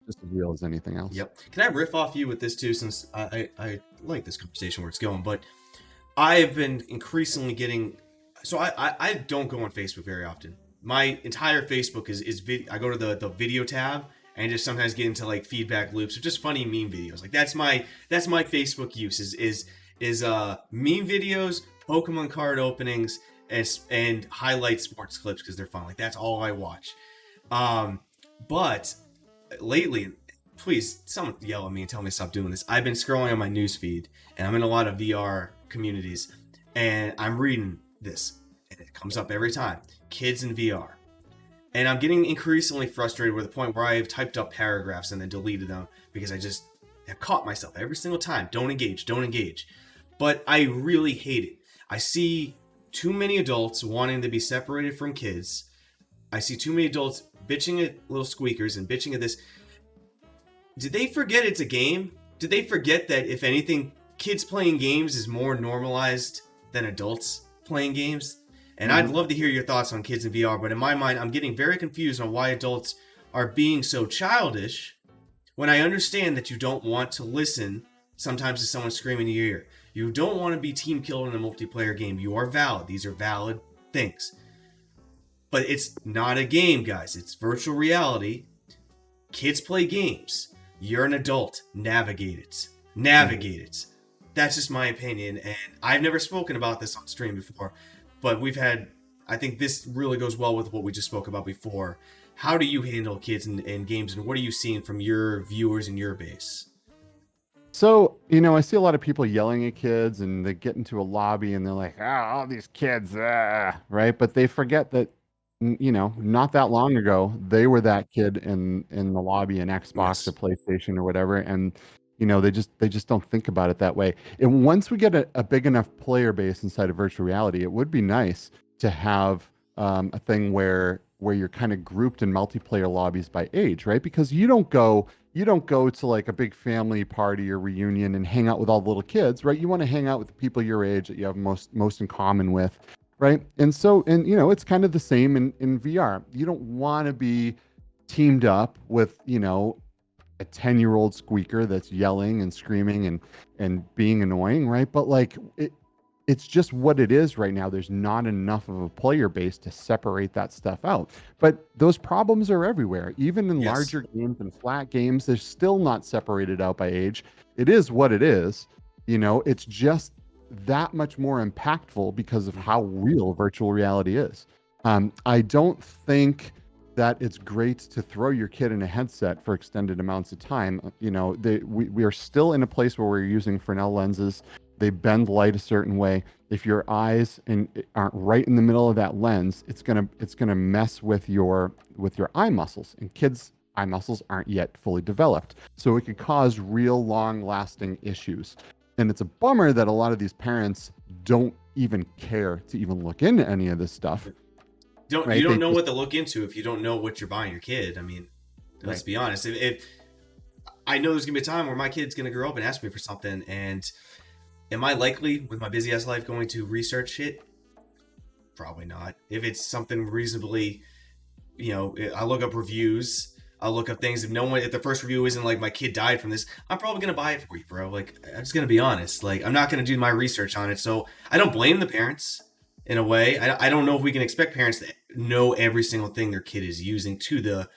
just as real as anything else. Yep. Can I riff off you with this too, since I like this conversation where it's going, but I've been increasingly getting. So I don't go on Facebook very often. My entire Facebook is I go to the video tab and just sometimes get into like feedback loops or just funny meme videos. Like that's my Facebook use is meme videos, Pokemon card openings, and highlight sports clips because they're fun. Like that's all I watch. But lately, please someone yell at me and tell me to stop doing this. I've been scrolling on my news feed and I'm in a lot of VR communities and I'm reading this and it comes up every time. Kids in VR. And I'm getting increasingly frustrated with the point where I have typed up paragraphs and then deleted them because I just have caught myself every single time. Don't engage, don't engage. But I really hate it. I see too many adults wanting to be separated from kids. I see too many adults bitching at little squeakers and bitching at this. Did they forget it's a game? Did they forget that if anything, kids playing games is more normalized than adults playing games? And I'd love to hear your thoughts on kids in VR, but in my mind, I'm getting very confused on why adults are being so childish when I understand that you don't want to listen sometimes to someone screaming in your ear. You don't want to be team killed in a multiplayer game. You are valid. These are valid things. But it's not a game, guys. It's virtual reality. Kids play games. You're an adult. Navigate it. Navigate it. That's just my opinion. And I've never spoken about this on stream before. But we've had, I think this really goes well with what we just spoke about before. How do you handle kids in games, and what are you seeing from your viewers in your base? So, I see a lot of people yelling at kids and they get into a lobby and they're like, all these kids, right? But they forget that, not that long ago, they were that kid in the lobby in Xbox or Yes. PlayStation or whatever. And, they just don't think about it that way. And once we get a big enough player base inside of virtual reality, it would be nice to have a thing where you're kind of grouped in multiplayer lobbies by age, right? Because you don't go to like a big family party or reunion and hang out with all the little kids, right? You want to hang out with the people your age that you have most in common with, right? And so, it's kind of the same in VR. You don't want to be teamed up with, a 10-year-old squeaker that's yelling and screaming and being annoying, right? But like it's just what it is right now. There's not enough of a player base to separate that stuff out. But those problems are everywhere. Even in Yes. larger games and flat games, they're still not separated out by age. It is what it is. It's just that much more impactful because of how real virtual reality is. I don't think that it's great to throw your kid in a headset for extended amounts of time. We are still in a place where we're using Fresnel lenses. They bend light a certain way. If your eyes aren't right in the middle of that lens, it's gonna mess with your eye muscles. And kids' eye muscles aren't yet fully developed, so it could cause real long-lasting issues. And it's a bummer that a lot of these parents don't even care to even look into any of this stuff. You Right? don't know what to look into if you don't know what you're buying your kid. I mean, let's Right. be honest. If I know there's gonna be a time where my kid's gonna grow up and ask me for something, and am I likely, with my busy ass life, going to research it? Probably not. If it's something reasonably, I look up reviews. I'll look up things. If the first review isn't like my kid died from this, I'm probably gonna buy it for you, bro. Like, I'm just gonna be honest. Like, I'm not gonna do my research on it. So I don't blame the parents in a way. I don't know if we can expect parents to know every single thing their kid is using to the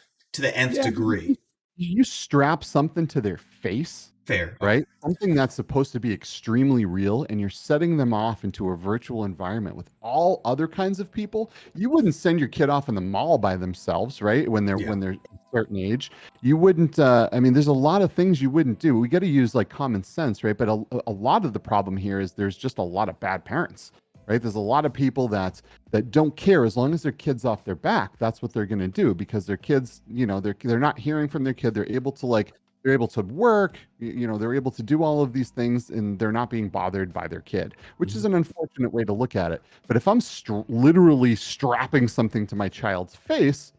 nth Yeah, degree. you strap something to their face, Fair. Okay. right? Something that's supposed to be extremely real, and you're setting them off into a virtual environment with all other kinds of people. You wouldn't send your kid off in the mall by themselves, right? When they're Yeah. a certain age, you wouldn't. I mean, there's a lot of things you wouldn't do. We got to use like common sense, right? But a lot of the problem here is there's just a lot of bad parents, right? There's a lot of people that don't care as long as their kid's off their back. That's what they're going to do because their kids, they're not hearing from their kid. They're able to work, they're able to do all of these things and they're not being bothered by their kid, which is Mhm. an unfortunate way to look at it. But if I'm literally strapping something to my child's face,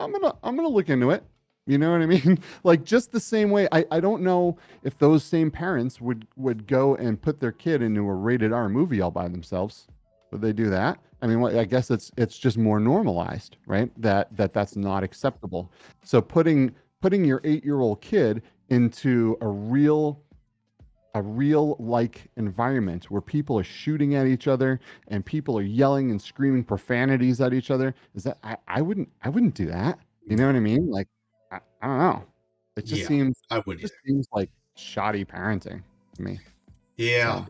I'm gonna look into it. You know what I mean? Like just the same way, I don't know if those same parents would go and put their kid into a rated R movie all by themselves. Would they do that? I mean, I guess it's just more normalized, right? That's not acceptable. So putting your 8-year-old kid into a real like environment where people are shooting at each other and people are yelling and screaming profanities at each other, is that I wouldn't do that. You know what I mean? Like I don't know. It Yeah, I wouldn't just either. seems like shoddy parenting to me. Yeah. So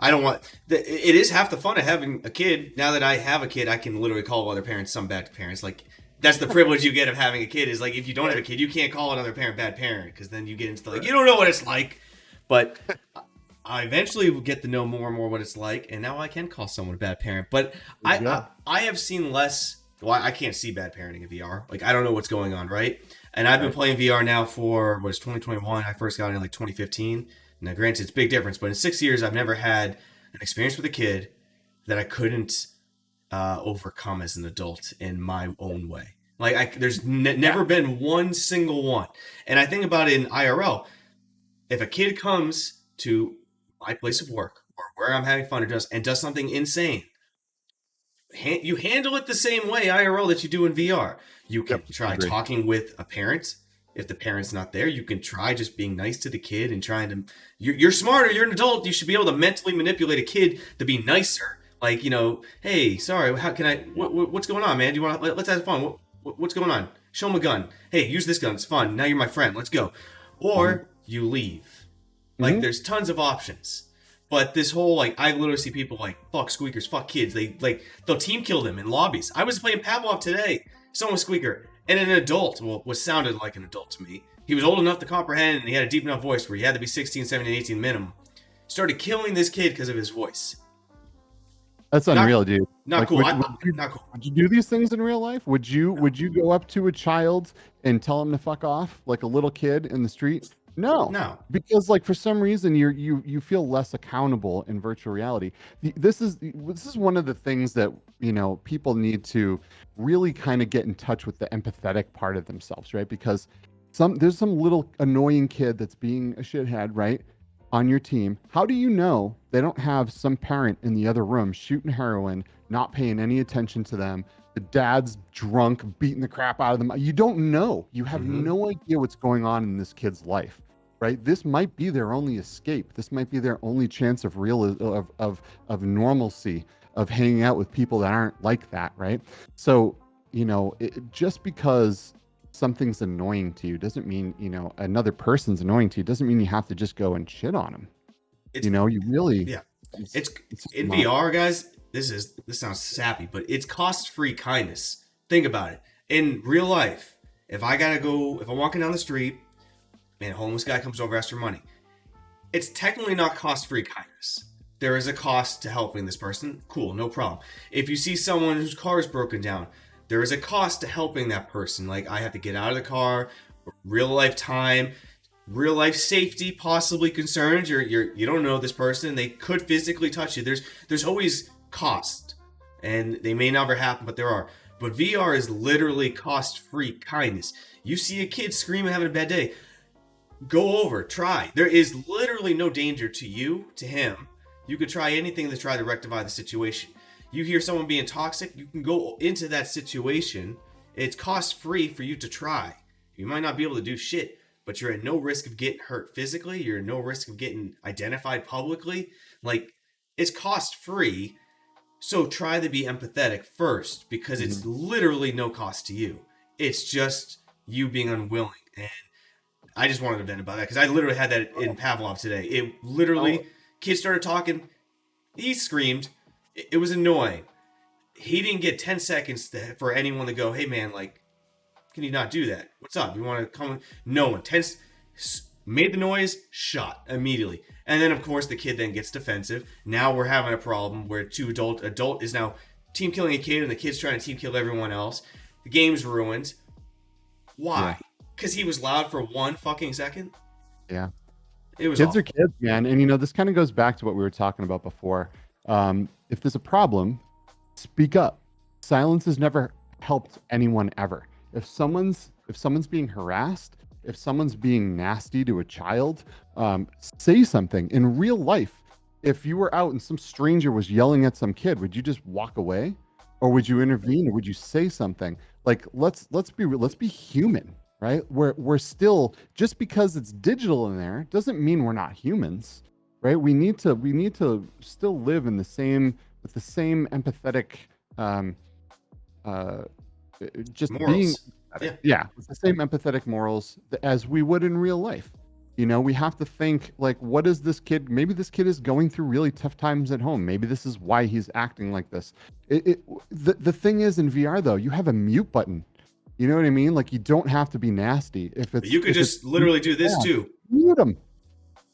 I don't want. It is half the fun of having a kid. Now that I have a kid, I can literally call other parents some bad parents. Like that's the privilege you get of having a kid. Is like if you don't have a kid, you can't call another parent bad parent because then you get into like you don't know what it's like. But I eventually will get to know more and more what it's like, and now I can call someone a bad parent. But yeah. I have seen less. Well, I can't see bad parenting in VR. Like I don't know what's going on, right? And I've been Right. playing VR now for what is 2021. I first got it in like 2015. Now, granted, it's a big difference, but in 6 years, I've never had an experience with a kid that I couldn't overcome as an adult in my own way. Like, there's never been one single one. And I think about it in IRL. If a kid comes to my place of work or where I'm having fun and does something insane, you handle it the same way IRL that you do in VR. You can Yep. try Agree. talking with a parent. If the parent's not there, you can try just being nice to the kid and trying to. You're smarter. You're an adult. You should be able to mentally manipulate a kid to be nicer. Like hey, sorry, how can I? What's going on, man? Do you want? Let's have fun. What's going on? Show him a gun. Hey, use this gun. It's fun. Now you're my friend. Let's go. Hmm. Or you leave. Like Hmm. there's tons of options. But this whole I literally see people like fuck squeakers, fuck kids. They'll team kill them in lobbies. I was playing Pavlov today. Someone was squeaker and an adult. Well, what sounded like an adult to me. He was old enough to comprehend and he had a deep enough voice where he had to be 16, 17, 18 minimum. Started killing this kid because of his voice. That's Not unreal, dude. not Like, cool. Not cool. would you do these things in real life? Would you go up to a child and tell him to fuck off like a little kid in the street? No, No. because like for some reason you feel less accountable in virtual reality. This is one of the things that people need to really kind of get in touch with the empathetic part of themselves, right? Because there's some little annoying kid that's being a shithead, right? On your team, how do you know they don't have some parent in the other room shooting heroin, not paying any attention to them? The dad's drunk, beating the crap out of them. You don't know. You have Mm-hmm. no idea what's going on in this kid's life, right? This might be their only escape. This might be their only chance of of normalcy, of hanging out with people that aren't like that, right? So, just because something's annoying to you doesn't mean another person's annoying to you doesn't mean you have to just go and shit on them. It's You really yeah. it's, It's it's just in not. VR, guys. This sounds sappy, but it's cost-free kindness. Think about it. In real life, if I'm walking down the street and a homeless guy comes over asks for money, it's technically not cost-free kindness. There is a cost to helping this person. Cool, no problem. If you see someone whose car is broken down, there is a cost to helping that person. Like I have to get out of the car, real life time, real life safety, possibly concerns. You don't know this person. They could physically touch you. There's always cost, and they may never happen, but there are. But VR is literally cost-free kindness. You see a kid screaming, having a bad day, go over, try. There is literally no danger to you, to him. You could try anything to try to rectify the situation. You hear someone being toxic, you can go into that situation. It's cost-free for you to try. You might not be able to do shit, but you're at no risk of getting hurt physically. You're at no risk of getting identified publicly. Like, it's cost-free. So try to be empathetic first because Mhm. it's literally no cost to you. It's just you being unwilling. And I just wanted to vent about that because I literally had that in Pavlov today. It Oh, literally, kids started talking. He screamed. It was annoying. He didn't get 10 seconds for anyone to go, hey man, like, can you not do that? What's up? You want to come? No one. Made the noise, shot immediately. And then, of course, the kid then gets defensive. Now we're having a problem where adult is now team killing a kid and the kid's trying to team kill everyone else. The game's ruined. yeah, Why? Because he was loud for 1 fucking second? yeah. It was Kids are awful. kids, man. And this kind of goes back to what we were talking about before. If there's a problem, speak up. Silence has never helped anyone ever. If someone's being harassed, if someone's being nasty to a child, say something. In real life, if you were out and some stranger was yelling at some kid, would you just walk away, or would you intervene, or would you say something? Like let's be human. right? We're still, just because it's digital in there doesn't mean we're not humans, right? We need to still live in the same, with the same empathetic, um, uh, just being Morals. empathetic. Yeah. Yeah, with the same empathetic morals as we would in real life. We have to think, like, what is this kid? Maybe this kid is going through really tough times at home. Maybe this is why he's acting like this. The thing is, in VR though, you have a mute button. You know what I mean? Like, you don't have to be nasty. But you could If it's just literally do this too. mute them.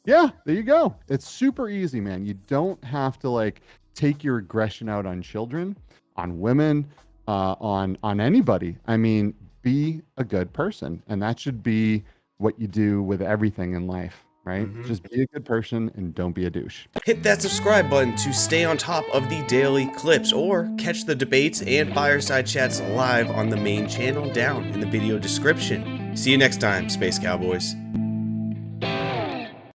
Yeah, there you go. It's super easy, man. You don't have to like take your aggression out on children, on women, on anybody. I mean, be a good person, and that should be what you do with everything in life, right? Mhm. Just be a good person and don't be a douche. Hit that subscribe button to stay on top of the daily clips, or catch the debates and fireside chats live on the main channel down in the video description. See you next time, Space Cowboys.